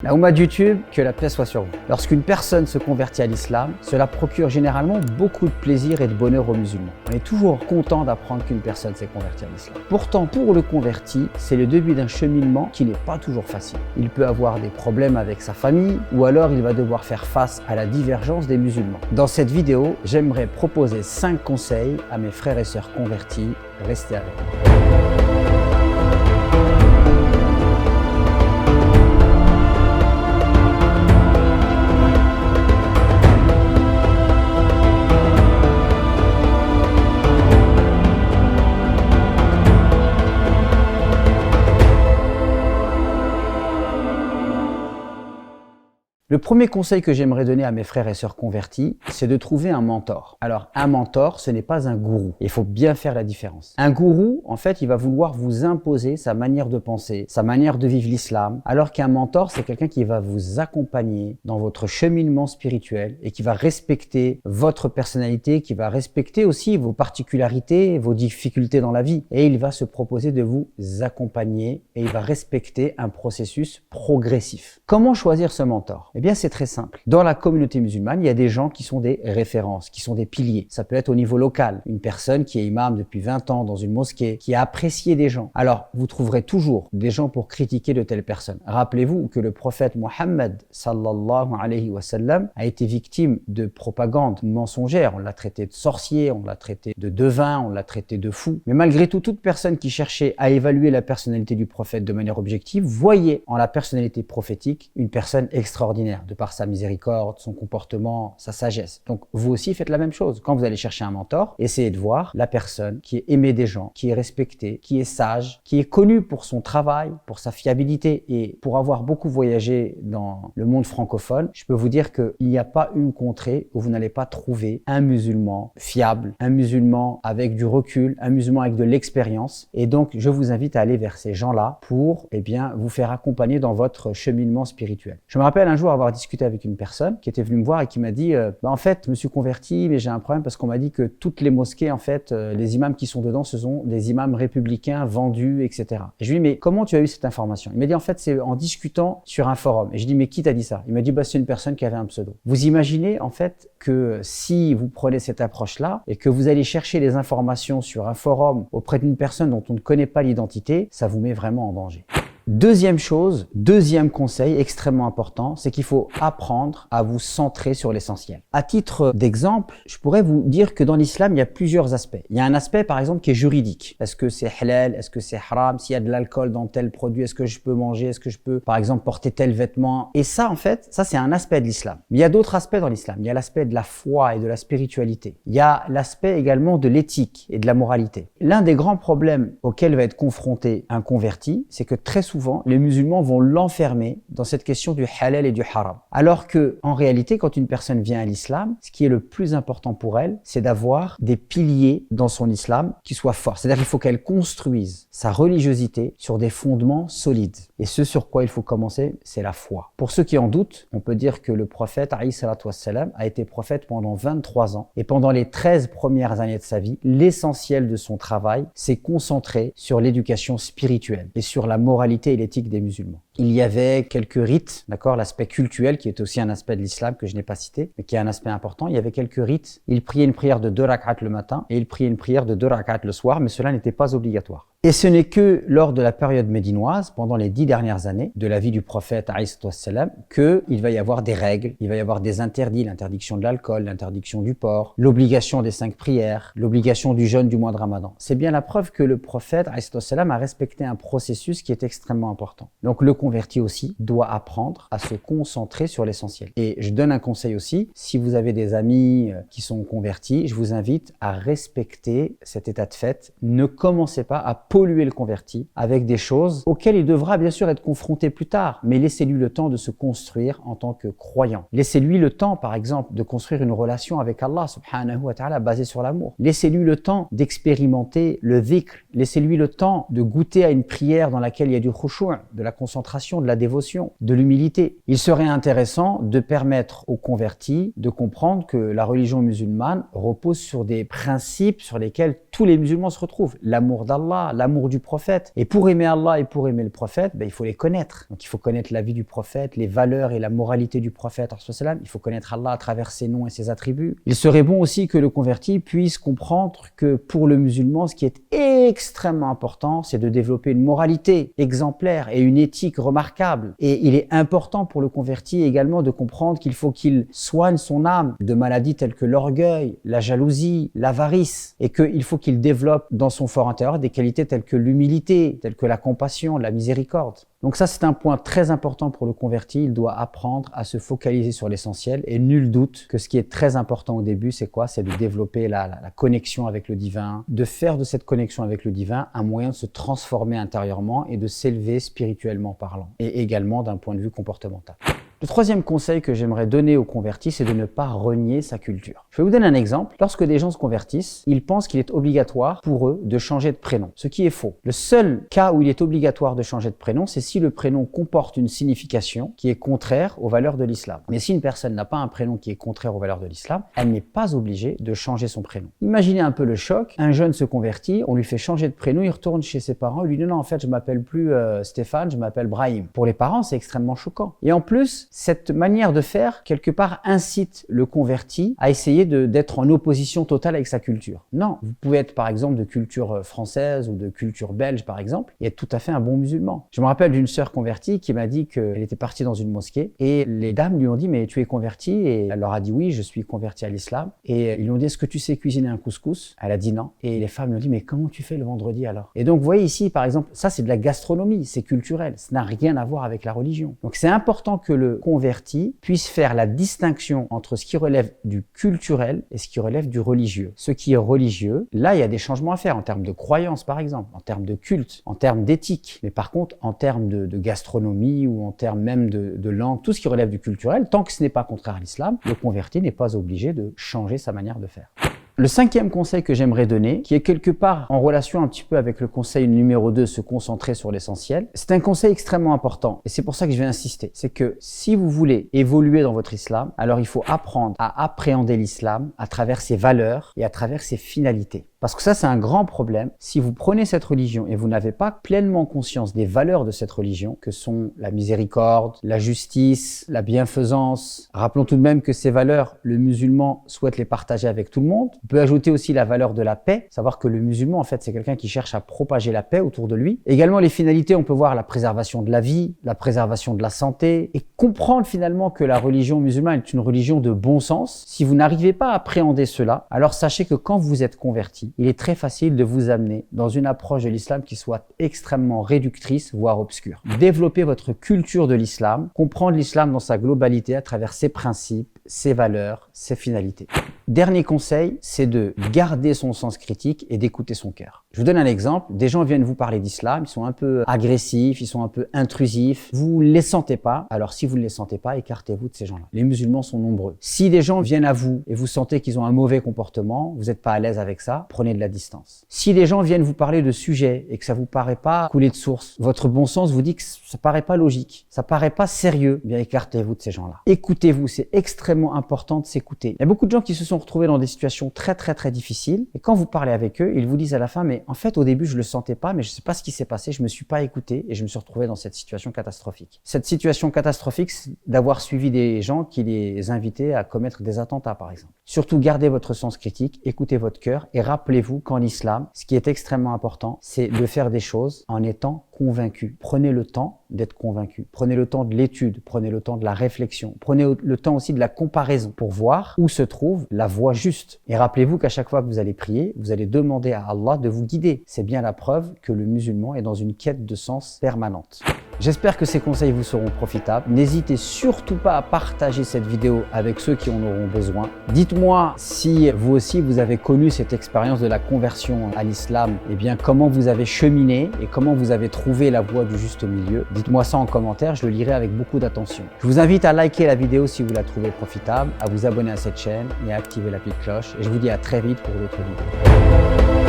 La Oumma de YouTube, que la paix soit sur vous. Lorsqu'une personne se convertit à l'islam, cela procure généralement beaucoup de plaisir et de bonheur aux musulmans. On est toujours content d'apprendre qu'une personne s'est convertie à l'islam. Pourtant, pour le converti, c'est le début d'un cheminement qui n'est pas toujours facile. Il peut avoir des problèmes avec sa famille ou alors il va devoir faire face à la divergence des musulmans. Dans cette vidéo, j'aimerais proposer 5 conseils à mes frères et sœurs convertis. Restez avec moi. Le premier conseil que j'aimerais donner à mes frères et sœurs convertis, c'est de trouver un mentor. Alors, un mentor, ce n'est pas un gourou. Il faut bien faire la différence. Un gourou, en fait, il va vouloir vous imposer sa manière de penser, sa manière de vivre l'islam, alors qu'un mentor, c'est quelqu'un qui va vous accompagner dans votre cheminement spirituel et qui va respecter votre personnalité, qui va respecter aussi vos particularités, vos difficultés dans la vie. Et il va se proposer de vous accompagner et il va respecter un processus progressif. Comment choisir ce mentor ? Eh bien, c'est très simple. Dans la communauté musulmane, il y a des gens qui sont des références, qui sont des piliers. Ça peut être au niveau local. Une personne qui est imam depuis 20 ans dans une mosquée, qui a apprécié des gens. Alors, vous trouverez toujours des gens pour critiquer de telles personnes. Rappelez-vous que le prophète Mohammed sallallahu alayhi wa sallam a été victime de propagande mensongère. On l'a traité de sorcier, on l'a traité de devin, on l'a traité de fou. Mais malgré tout, toute personne qui cherchait à évaluer la personnalité du prophète de manière objective voyait en la personnalité prophétique une personne extraordinaire, de par sa miséricorde, son comportement, sa sagesse. Donc vous aussi faites la même chose. Quand vous allez chercher un mentor, essayez de voir la personne qui est aimée des gens, qui est respectée, qui est sage, qui est connue pour son travail, pour sa fiabilité. Et pour avoir beaucoup voyagé dans le monde francophone, je peux vous dire qu'il n'y a pas une contrée où vous n'allez pas trouver un musulman fiable, un musulman avec du recul, un musulman avec de l'expérience. Et donc je vous invite à aller vers ces gens-là pour vous faire accompagner dans votre cheminement spirituel. Je me rappelle un jour avoir discuté avec une personne qui était venue me voir et qui m'a dit en fait, je me suis converti, mais j'ai un problème parce qu'on m'a dit que toutes les mosquées, en fait, les imams qui sont dedans, ce sont des imams républicains vendus, etc. Et je lui ai dit, mais comment tu as eu cette information? Il m'a dit, en fait, c'est en discutant sur un forum. Et je lui ai dit, mais qui t'a dit ça? Il m'a dit, c'est une personne qui avait un pseudo. Vous imaginez, en fait, que si vous prenez cette approche-là et que vous allez chercher les informations sur un forum auprès d'une personne dont on ne connaît pas l'identité, ça vous met vraiment en danger. Deuxième chose, deuxième conseil extrêmement important, c'est qu'il faut apprendre à vous centrer sur l'essentiel. À titre d'exemple, je pourrais vous dire que dans l'islam, il y a plusieurs aspects. Il y a un aspect, par exemple, qui est juridique. Est-ce que c'est halal? Est-ce que c'est haram? S'il y a de l'alcool dans tel produit, est-ce que je peux manger? Est-ce que je peux, par exemple, porter tel vêtement? Et ça, en fait, ça, c'est un aspect de l'islam. Mais il y a d'autres aspects dans l'islam. Il y a l'aspect de la foi et de la spiritualité. Il y a l'aspect également de l'éthique et de la moralité. L'un des grands problèmes auxquels va être confronté un converti, c'est que très souvent, les musulmans vont l'enfermer dans cette question du halal et du haram. Alors que, en réalité, quand une personne vient à l'islam, ce qui est le plus important pour elle, c'est d'avoir des piliers dans son islam qui soient forts. C'est-à-dire qu'il faut qu'elle construise sa religiosité sur des fondements solides. Et ce sur quoi il faut commencer, c'est la foi. Pour ceux qui en doutent, on peut dire que le prophète, alayhi salatu wassalam, a été prophète pendant 23 ans. Et pendant les 13 premières années de sa vie, l'essentiel de son travail s'est concentré sur l'éducation spirituelle et sur la moralité et l'éthique des musulmans. Il y avait quelques rites, d'accord, l'aspect cultuel qui est aussi un aspect de l'islam que je n'ai pas cité, mais qui est un aspect important. Il y avait quelques rites. Il priait une prière de 2 rak'at le matin et il priait une prière de 2 rak'at le soir, mais cela n'était pas obligatoire. Et ce n'est que lors de la période médinoise, pendant les 10 dernières années de la vie du prophète, alayhi wassalam, qu'il va y avoir des règles, il va y avoir des interdits, l'interdiction de l'alcool, l'interdiction du porc, l'obligation des 5 prières, l'obligation du jeûne du mois de Ramadan. C'est bien la preuve que le prophète, alayhi wassalam, a respecté un processus qui est extrêmement important. Donc le converti aussi doit apprendre à se concentrer sur l'essentiel. Et je donne un conseil aussi, si vous avez des amis qui sont convertis, je vous invite à respecter cet état de fait. Ne commencez pas à polluer le converti avec des choses auxquelles il devra bien sûr être confronté plus tard, mais laissez-lui le temps de se construire en tant que croyant. Laissez-lui le temps, par exemple, de construire une relation avec Allah subhanahu wa ta'ala basée sur l'amour. Laissez-lui le temps d'expérimenter le dhikr. Laissez-lui le temps de goûter à une prière dans laquelle il y a du khushu', de la concentration concentration, de la dévotion, de l'humilité. Il serait intéressant de permettre aux convertis de comprendre que la religion musulmane repose sur des principes sur lesquels tous les musulmans se retrouvent. L'amour d'Allah, l'amour du prophète. Et pour aimer Allah et pour aimer le prophète, il faut les connaître. Donc il faut connaître la vie du prophète, les valeurs et la moralité du prophète. Il faut connaître Allah à travers ses noms et ses attributs. Il serait bon aussi que le converti puisse comprendre que pour le musulman, ce qui est extrêmement important, c'est de développer une moralité exemplaire et une éthique remarquable. Et il est important pour le converti également de comprendre qu'il faut qu'il soigne son âme de maladies telles que l'orgueil, la jalousie, l'avarice, et qu'il faut qu'il développe dans son fort intérieur des qualités telles que l'humilité, telles que la compassion, la miséricorde. Donc ça, c'est un point très important pour le converti. Il doit apprendre à se focaliser sur l'essentiel et nul doute que ce qui est très important au début, c'est quoi? C'est de développer la connexion avec le divin, de faire de cette connexion avec le divin un moyen de se transformer intérieurement et de s'élever spirituellement parlant et également d'un point de vue comportemental. Le troisième conseil que j'aimerais donner aux convertis, c'est de ne pas renier sa culture. Je vais vous donner un exemple. Lorsque des gens se convertissent, ils pensent qu'il est obligatoire pour eux de changer de prénom, ce qui est faux. Le seul cas où il est obligatoire de changer de prénom, c'est si le prénom comporte une signification qui est contraire aux valeurs de l'islam. Mais si une personne n'a pas un prénom qui est contraire aux valeurs de l'islam, elle n'est pas obligée de changer son prénom. Imaginez un peu le choc. Un jeune se convertit, on lui fait changer de prénom, il retourne chez ses parents, il lui dit non, en fait, je m'appelle plus Stéphane, je m'appelle Brahim. Pour les parents, c'est extrêmement choquant. Et en plus, cette manière de faire, quelque part, incite le converti à essayer d'être en opposition totale avec sa culture. Non, vous pouvez être par exemple de culture française ou de culture belge par exemple, et être tout à fait un bon musulman. Je me rappelle d'une sœur convertie qui m'a dit qu'elle était partie dans une mosquée et les dames lui ont dit « mais tu es convertie ?» et elle leur a dit « oui, je suis convertie à l'islam ». Et ils lui ont dit « est-ce que tu sais cuisiner un couscous ?» Elle a dit non. Et les femmes lui ont dit « mais comment tu fais le vendredi alors ?» Et donc vous voyez ici par exemple, ça c'est de la gastronomie, c'est culturel, ça n'a rien à voir avec la religion. Donc c'est important que le converti puisse faire la distinction entre ce qui relève du culturel et ce qui relève du religieux. Ce qui est religieux, là il y a des changements à faire en termes de croyances par exemple, en termes de culte, en termes d'éthique. Mais par contre en termes de gastronomie ou en termes même de langue, tout ce qui relève du culturel, tant que ce n'est pas contraire à l'islam, le converti n'est pas obligé de changer sa manière de faire. Le cinquième conseil que j'aimerais donner, qui est quelque part en relation un petit peu avec le conseil numéro 2, se concentrer sur l'essentiel, c'est un conseil extrêmement important et c'est pour ça que je vais insister. C'est que si vous voulez évoluer dans votre islam, alors il faut apprendre à appréhender l'islam à travers ses valeurs et à travers ses finalités. Parce que ça, c'est un grand problème. Si vous prenez cette religion et vous n'avez pas pleinement conscience des valeurs de cette religion, que sont la miséricorde, la justice, la bienfaisance, rappelons tout de même que ces valeurs, le musulman souhaite les partager avec tout le monde. On peut ajouter aussi la valeur de la paix, savoir que le musulman, en fait, c'est quelqu'un qui cherche à propager la paix autour de lui. Également, les finalités, on peut voir la préservation de la vie, la préservation de la santé, et comprendre finalement que la religion musulmane est une religion de bon sens. Si vous n'arrivez pas à appréhender cela, alors sachez que quand vous êtes converti, il est très facile de vous amener dans une approche de l'islam qui soit extrêmement réductrice, voire obscure. Développez votre culture de l'islam, comprendre l'islam dans sa globalité à travers ses principes, ses valeurs, ses finalités. Dernier conseil, c'est de garder son sens critique et d'écouter son cœur. Je vous donne un exemple. Des gens viennent vous parler d'islam, ils sont un peu agressifs, ils sont un peu intrusifs. Vous ne les sentez pas, alors si vous ne les sentez pas, écartez-vous de ces gens-là. Les musulmans sont nombreux. Si des gens viennent à vous et vous sentez qu'ils ont un mauvais comportement, vous n'êtes pas à l'aise avec ça, prenez de la distance. Si des gens viennent vous parler de sujets et que ça vous paraît pas couler de source, votre bon sens vous dit que ça paraît pas logique, ça paraît pas sérieux, bien écartez-vous de ces gens-là. Écoutez-vous, c'est extrêmement important de s'écouter. Il y a beaucoup de gens qui se sont retrouvés dans des situations très difficiles et quand vous parlez avec eux, ils vous disent à la fin mais en fait au début je le sentais pas mais je sais pas ce qui s'est passé, je me suis pas écouté et je me suis retrouvé dans cette situation catastrophique. Cette situation catastrophique, c'est d'avoir suivi des gens qui les invitaient à commettre des attentats par exemple. Surtout gardez votre sens critique, écoutez votre cœur et rappelez-vous qu'en islam, ce qui est extrêmement important, c'est de faire des choses en étant convaincu. Prenez le temps d'être convaincu. Prenez le temps de l'étude, prenez le temps de la réflexion, prenez le temps aussi de la comparaison pour voir où se trouve la voie juste. Et rappelez-vous qu'à chaque fois que vous allez prier, vous allez demander à Allah de vous guider. C'est bien la preuve que le musulman est dans une quête de sens permanente. J'espère que ces conseils vous seront profitables. N'hésitez surtout pas à partager cette vidéo avec ceux qui en auront besoin. Dites-moi si vous aussi vous avez connu cette expérience de la conversion à l'islam, et bien comment vous avez cheminé et comment vous avez trouvé la voie du juste milieu. Dites-moi ça en commentaire, je le lirai avec beaucoup d'attention. Je vous invite à liker la vidéo si vous la trouvez profitable, à vous abonner à cette chaîne et à activer la petite cloche. Et je vous dis à très vite pour d'autres vidéos.